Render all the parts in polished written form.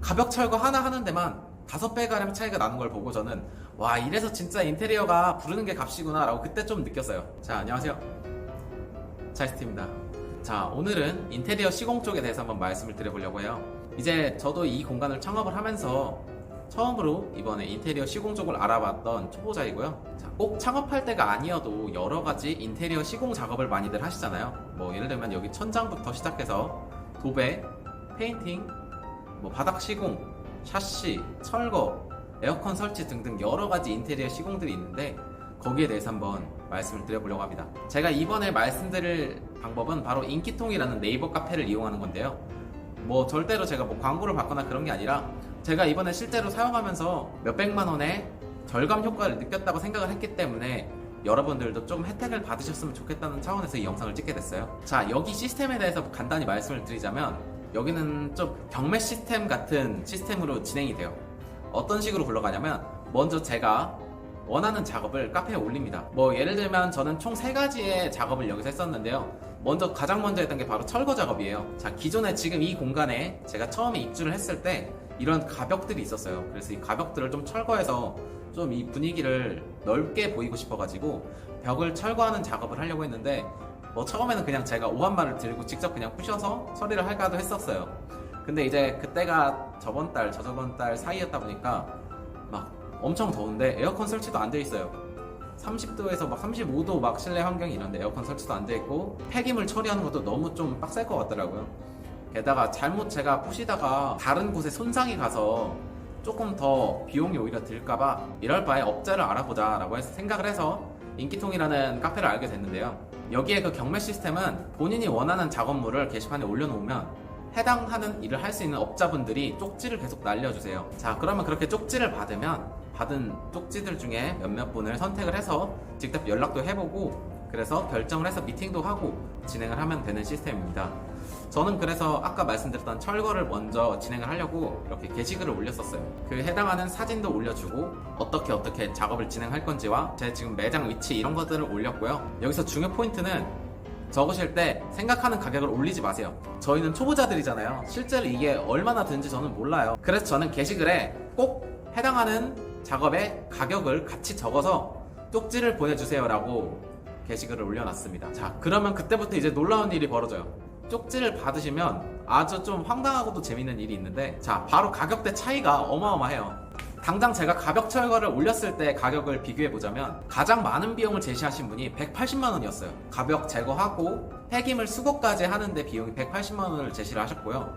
가벽 철거 하나 하는 데만 5배가량 차이가 나는 걸 보고 저는 와, 이래서 진짜 인테리어가 부르는 게 값이구나 라고 그때 좀 느꼈어요. 자, 안녕하세요, 차이스트입니다. 자, 오늘은 인테리어 시공 쪽에 대해서 한번 말씀을 드려보려고 해요. 이제 저도 이 공간을 창업을 하면서 처음으로 이번에 인테리어 시공 쪽을 알아봤던 초보자이고요. 자, 꼭 창업할 때가 아니어도 여러 가지 인테리어 시공 작업을 많이들 하시잖아요. 뭐 예를 들면 여기 천장부터 시작해서 도배, 페인팅, 뭐 바닥 시공, 샤시, 철거, 에어컨 설치 등등 여러 가지 인테리어 시공들이 있는데 거기에 대해서 한번 말씀을 드려보려고 합니다. 제가 이번에 말씀드릴 방법은 바로 인기통이라는 네이버 카페를 이용하는 건데요. 뭐 절대로 제가 뭐 광고를 받거나 그런 게 아니라 제가 이번에 실제로 사용하면서 몇백만 원의 절감 효과를 느꼈다고 생각을 했기 때문에 여러분들도 좀 혜택을 받으셨으면 좋겠다는 차원에서 이 영상을 찍게 됐어요. 자, 여기 시스템에 대해서 간단히 말씀을 드리자면 여기는 좀 경매 시스템 같은 시스템으로 진행이 돼요. 어떤 식으로 굴러가냐면 먼저 제가 원하는 작업을 카페에 올립니다. 뭐 예를 들면 저는 총 3가지의 작업을 여기서 했었는데요. 가장 먼저 했던 게 바로 철거 작업이에요. 자, 기존에 지금 이 공간에 제가 처음에 입주를 했을 때 이런 가벽들이 있었어요. 그래서 이 가벽들을 좀 철거해서 좀 이 분위기를 넓게 보이고 싶어가지고 벽을 철거하는 작업을 하려고 했는데 뭐 처음에는 그냥 제가 오한마를 들고 직접 그냥 부셔서 처리를 할까도 했었어요. 근데 이제 그때가 저번 달, 저저번 달 사이였다 보니까 막 엄청 더운데 에어컨 설치도 안 돼 있어요. 30도에서 막 35도 막 실내 환경이 이런데 에어컨 설치도 안 돼 있고 폐기물 처리하는 것도 너무 좀 빡셀 것 같더라고요. 게다가 잘못 제가 부시다가 다른 곳에 손상이 가서 조금 더 비용이 오히려 들까봐 이럴 바에 업자를 알아보자 라고 생각을 해서 인기통이라는 카페를 알게 됐는데요. 여기에 그 경매 시스템은 본인이 원하는 작업물을 게시판에 올려놓으면 해당하는 일을 할 수 있는 업자분들이 쪽지를 계속 날려주세요. 자, 그러면 그렇게 쪽지를 받은 쪽지들 중에 몇몇 분을 선택을 해서 직접 연락도 해보고 그래서 결정을 해서 미팅도 하고 진행을 하면 되는 시스템입니다. 저는 그래서 아까 말씀드렸던 철거를 먼저 진행을 하려고 이렇게 게시글을 올렸었어요. 그 해당하는 사진도 올려주고 어떻게 작업을 진행할 건지와 제 지금 매장 위치 이런 것들을 올렸고요. 여기서 중요 포인트는 적으실 때 생각하는 가격을 올리지 마세요. 저희는 초보자들이잖아요. 실제로 이게 얼마나 드는지 저는 몰라요. 그래서 저는 게시글에 꼭 해당하는 작업의 가격을 같이 적어서 쪽지를 보내주세요 라고 게시글을 올려놨습니다. 자, 그러면 그때부터 이제 놀라운 일이 벌어져요. 쪽지를 받으시면 아주 좀 황당하고도 재밌는 일이 있는데, 자, 바로 가격대 차이가 어마어마해요. 당장 제가 가벽 철거를 올렸을 때 가격을 비교해보자면 가장 많은 비용을 제시하신 분이 180만 원이었어요. 가벽 제거하고 폐기물 수거까지 하는데 비용이 180만 원을 제시를 하셨고요.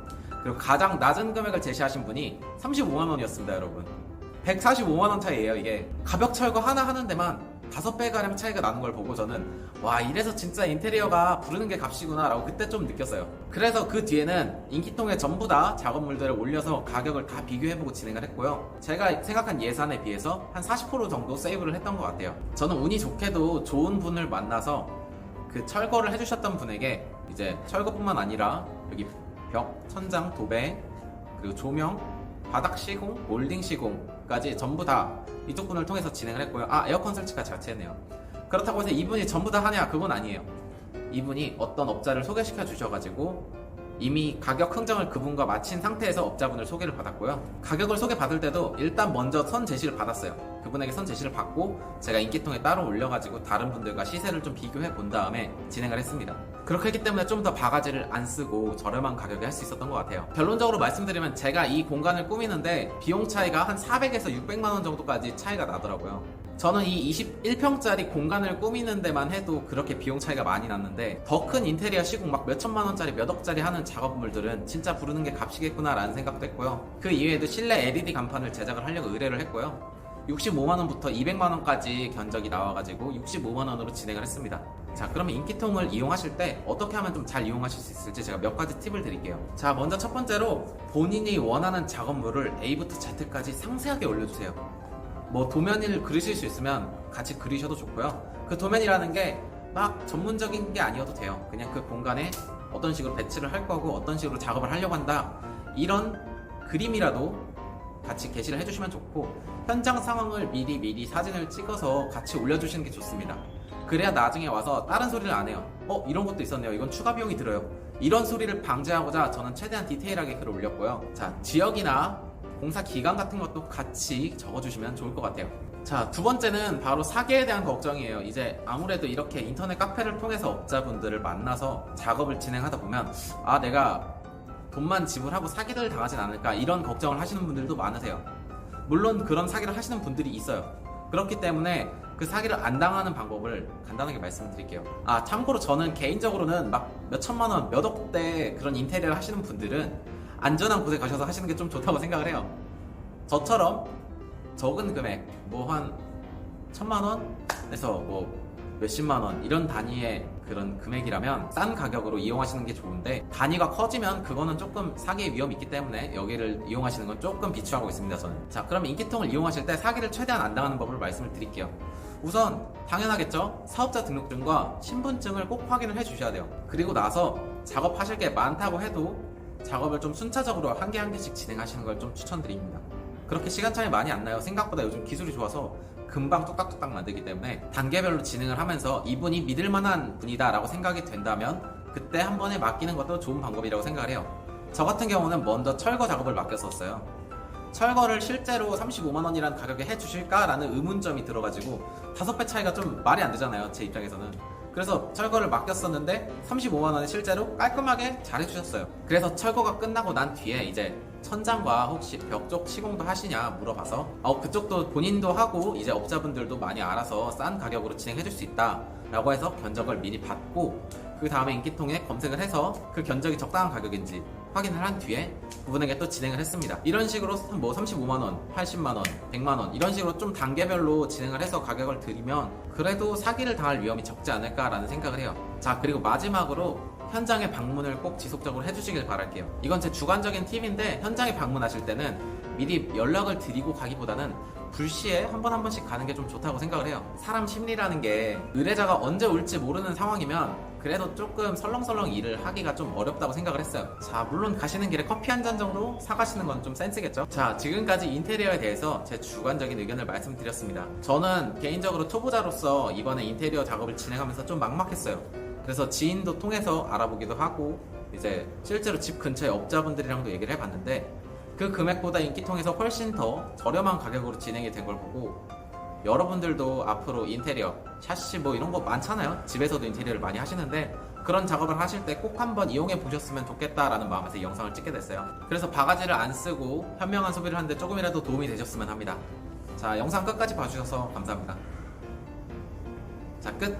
그리고 가장 낮은 금액을 제시하신 분이 35만 원이었습니다, 여러분. 145만 원 차이예요, 이게. 가벽 철거 하나 하는 데만 5배가량 차이가 나는 걸 보고 저는 와, 이래서 진짜 인테리어가 부르는 게 값이구나 라고 그때 좀 느꼈어요. 그래서 그 뒤에는 인기통에 전부 다 작업물들을 올려서 가격을 다 비교해보고 진행을 했고요. 제가 생각한 예산에 비해서 한 40% 정도 세이브를 했던 것 같아요. 저는 운이 좋게도 좋은 분을 만나서 그 철거를 해주셨던 분에게 이제 철거뿐만 아니라 여기 벽, 천장, 도배, 그리고 조명, 바닥 시공, 몰딩 시공까지 전부 다 이쪽 분을 통해서 진행을 했고요. 아, 에어컨 설치까지 같이 했네요. 그렇다고 해서 이분이 전부 다 하냐? 그건 아니에요. 이분이 어떤 업자를 소개시켜 주셔가지고 이미 가격 흥정을 그분과 마친 상태에서 업자분을 소개를 받았고요. 가격을 소개받을 때도 일단 먼저 선 제시를 받았어요. 그분에게 선 제시를 받고 제가 인기통에 따로 올려가지고 다른 분들과 시세를 좀 비교해 본 다음에 진행을 했습니다. 그렇게 했기 때문에 좀 더 바가지를 안 쓰고 저렴한 가격에 할 수 있었던 것 같아요. 결론적으로 말씀드리면 제가 이 공간을 꾸미는데 비용 차이가 한 400에서 600만 원 정도까지 차이가 나더라고요. 저는 이 21평짜리 공간을 꾸미는 데만 해도 그렇게 비용 차이가 많이 났는데 더 큰 인테리어 시공 막 몇천만 원짜리 몇 억짜리 하는 작업물들은 진짜 부르는 게 값이겠구나 라는 생각도 했고요. 그 이외에도 실내 LED 간판을 제작을 하려고 의뢰를 했고요. 65만원부터 200만원까지 견적이 나와가지고 65만원으로 진행을 했습니다. 자, 그러면 인기통을 이용하실 때 어떻게 하면 좀 잘 이용하실 수 있을지 제가 몇 가지 팁을 드릴게요. 자, 먼저 첫 번째로 본인이 원하는 작업물을 A부터 Z까지 상세하게 올려주세요. 뭐 도면을 그리실 수 있으면 같이 그리셔도 좋고요. 그 도면이라는 게 막 전문적인 게 아니어도 돼요. 그냥 그 공간에 어떤 식으로 배치를 할 거고 어떤 식으로 작업을 하려고 한다, 이런 그림이라도 같이 게시를 해주시면 좋고, 현장 상황을 미리 사진을 찍어서 같이 올려주시는 게 좋습니다. 그래야 나중에 와서 다른 소리를 안 해요. 이런 것도 있었네요. 이건 추가 비용이 들어요. 이런 소리를 방지하고자 저는 최대한 디테일하게 글을 올렸고요. 자, 지역이나 공사 기간 같은 것도 같이 적어주시면 좋을 것 같아요. 자, 두 번째는 바로 사기에 대한 걱정이에요. 이제 아무래도 이렇게 인터넷 카페를 통해서 업자분들을 만나서 작업을 진행하다 보면 내가 돈만 지불하고 사기를 당하진 않을까 이런 걱정을 하시는 분들도 많으세요. 물론 그런 사기를 하시는 분들이 있어요. 그렇기 때문에 그 사기를 안 당하는 방법을 간단하게 말씀드릴게요. 참고로 저는 개인적으로는 막 몇천만 원, 몇 억대 그런 인테리어를 하시는 분들은 안전한 곳에 가셔서 하시는 게 좀 좋다고 생각을 해요. 저처럼 적은 금액, 뭐 한 1,000만 원에서 뭐 몇십만 원 이런 단위의 그런 금액이라면 싼 가격으로 이용하시는 게 좋은데, 단위가 커지면 그거는 조금 사기의 위험이 있기 때문에 여기를 이용하시는 건 조금 비추하고 있습니다, 저는. 자, 그럼 인기통을 이용하실 때 사기를 최대한 안 당하는 법을 말씀을 드릴게요. 우선 당연하겠죠? 사업자 등록증과 신분증을 꼭 확인을 해 주셔야 돼요. 그리고 나서 작업하실 게 많다고 해도 작업을 좀 순차적으로 한 개 한 개씩 진행하시는 걸 좀 추천드립니다. 그렇게 시간 차이 많이 안 나요. 생각보다 요즘 기술이 좋아서 금방 뚝딱뚝딱 만들기 때문에 단계별로 진행을 하면서 이분이 믿을 만한 분이다 라고 생각이 된다면 그때 한 번에 맡기는 것도 좋은 방법이라고 생각을 해요. 저 같은 경우는 먼저 철거 작업을 맡겼었어요. 철거를 실제로 35만원이라는 가격에 해주실까? 라는 의문점이 들어가지고 5배 차이가 좀 말이 안 되잖아요, 제 입장에서는. 그래서 철거를 맡겼었는데 35만원에 실제로 깔끔하게 잘 해주셨어요. 그래서 철거가 끝나고 난 뒤에 이제 천장과 혹시 벽 쪽 시공도 하시냐 물어봐서 그쪽도 본인도 하고 이제 업자분들도 많이 알아서 싼 가격으로 진행해줄 수 있다 라고 해서 견적을 미리 받고, 그 다음에 인기통에 검색을 해서 그 견적이 적당한 가격인지 확인을 한 뒤에 그분에게 또 진행을 했습니다. 이런 식으로 뭐 35만원, 80만원, 100만원 이런 식으로 좀 단계별로 진행을 해서 가격을 드리면 그래도 사기를 당할 위험이 적지 않을까라는 생각을 해요. 자, 그리고 마지막으로 현장에 방문을 꼭 지속적으로 해주시길 바랄게요. 이건 제 주관적인 팁인데, 현장에 방문하실 때는 미리 연락을 드리고 가기보다는 불시에 한 번씩 가는 게 좀 좋다고 생각을 해요. 사람 심리라는 게 의뢰자가 언제 올지 모르는 상황이면 그래도 조금 설렁설렁 일을 하기가 좀 어렵다고 생각을 했어요. 자, 물론 가시는 길에 커피 한 잔 정도 사가시는 건 좀 센스겠죠? 자, 지금까지 인테리어에 대해서 제 주관적인 의견을 말씀드렸습니다. 저는 개인적으로 초보자로서 이번에 인테리어 작업을 진행하면서 좀 막막했어요. 그래서 지인도 통해서 알아보기도 하고 이제 실제로 집 근처의 업자분들이랑도 얘기를 해봤는데 그 금액보다 인기통에서 훨씬 더 저렴한 가격으로 진행이 된 걸 보고, 여러분들도 앞으로 인테리어, 샤시 뭐 이런 거 많잖아요. 집에서도 인테리어를 많이 하시는데 그런 작업을 하실 때 꼭 한번 이용해 보셨으면 좋겠다라는 마음에서 이 영상을 찍게 됐어요. 그래서 바가지를 안 쓰고 현명한 소비를 하는데 조금이라도 도움이 되셨으면 합니다. 자, 영상 끝까지 봐주셔서 감사합니다. 자, 끝!